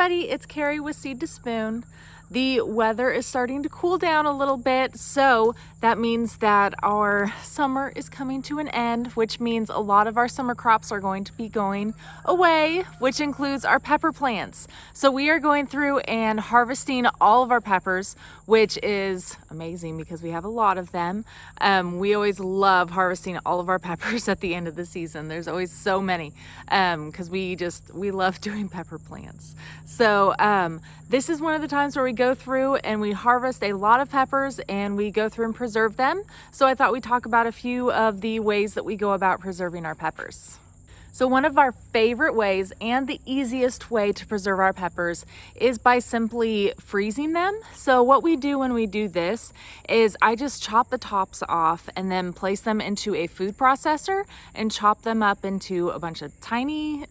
everybody, it's Carrie with Seed to Spoon. The weather is starting to cool down a little bit, so that means that our summer is coming to an end, which means a lot of our summer crops are going to be going away, which includes our pepper plants. So we are going through and harvesting all of our peppers, which is amazing because we have a lot of them. We always love harvesting all of our peppers at the end of the season. There's always so many because we love doing pepper plants. So this is one of the times where we go through and we harvest a lot of peppers and we go through and preserve them. So I thought we'd talk about a few of the ways that we go about preserving our peppers. So one of our favorite ways and the easiest way to preserve our peppers is by simply freezing them. So what we do when we do this is I just chop the tops off and then place them into a food processor and chop them up into a bunch of tiny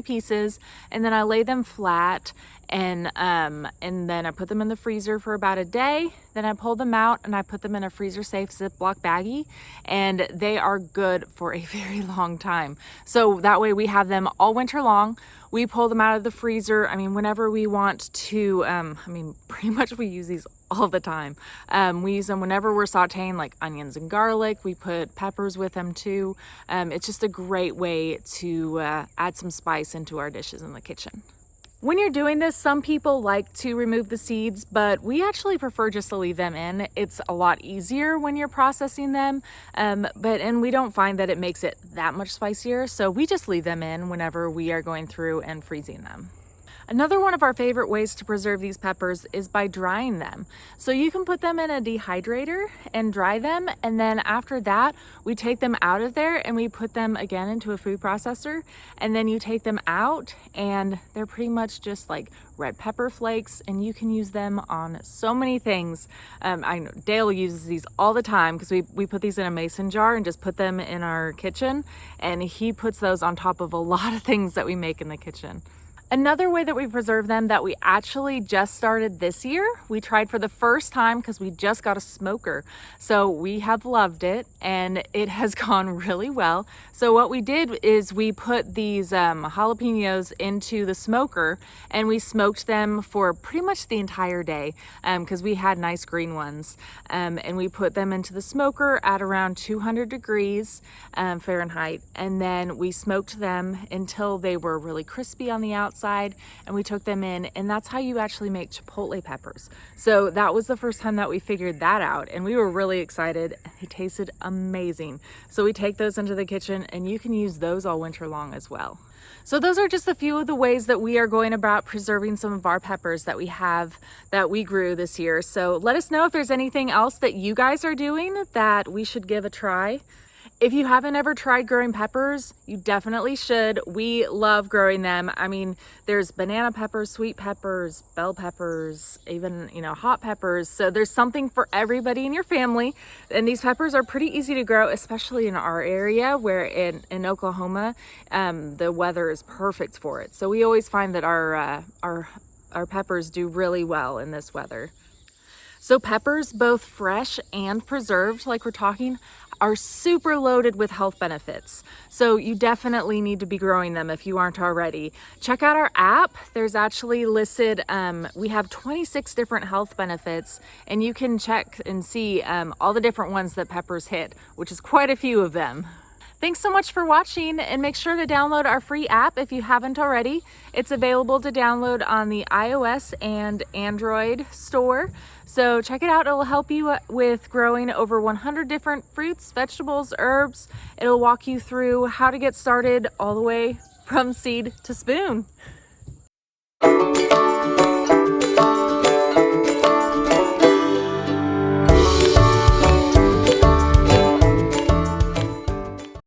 pieces, and then I lay them flat and then I put them in the freezer for about a day. Then I pull them out and I put them in a freezer safe Ziploc baggie, and they are good for a very long time. So that way we have them all winter long. We pull them out of the freezer, whenever we want to. Pretty much we use these all the time. We use them whenever we're sauteing like onions and garlic. We put peppers with them too. It's just a great way to add some spice into our dishes in the kitchen. When you're doing this, some people like to remove the seeds, but we actually prefer just to leave them in. It's a lot easier when you're processing them, and we don't find that it makes it that much spicier, so we just leave them in whenever we are going through and freezing them. Another one of our favorite ways to preserve these peppers is by drying them. So you can put them in a dehydrator and dry them, and then after that we take them out of there and we put them again into a food processor, and then you take them out and they're pretty much just like red pepper flakes, and you can use them on so many things. I know Dale uses these all the time because we put these in a mason jar and just put them in our kitchen, and he puts those on top of a lot of things that we make in the kitchen. Another way that we preserve them that we actually just started this year, we tried for the first time because we just got a smoker. So we have loved it and it has gone really well. So what we did is we put these jalapenos into the smoker and we smoked them for pretty much the entire day because we had nice green ones. And we put them into the smoker at around 200 degrees Fahrenheit. And then we smoked them until they were really crispy on the outside. And we took them in, and that's how you actually make chipotle peppers. So that was the first time that we figured that out, and we were really excited. They tasted amazing. So we take those into the kitchen, and you can use those all winter long as well. So those are just a few of the ways that we are going about preserving some of our peppers that we grew this year. So let us know if there's anything else that you guys are doing that we should give a try. If you haven't ever tried growing peppers, you definitely should. We love growing them. There's banana peppers, sweet peppers, bell peppers, even, hot peppers. So there's something for everybody in your family. And these peppers are pretty easy to grow, especially in our area where in Oklahoma, the weather is perfect for it. So we always find that our peppers do really well in this weather. So peppers, both fresh and preserved, like we're talking, are super loaded with health benefits. So you definitely need to be growing them if you aren't already. Check out our app. There's actually listed, we have 26 different health benefits, and you can check and see all the different ones that peppers hit, which is quite a few of them. Thanks so much for watching, and make sure to download our free app if you haven't already. It's available to download on the iOS and Android store. So check it out. It'll help you with growing over 100 different fruits, vegetables, herbs. It'll walk you through how to get started all the way from seed to spoon.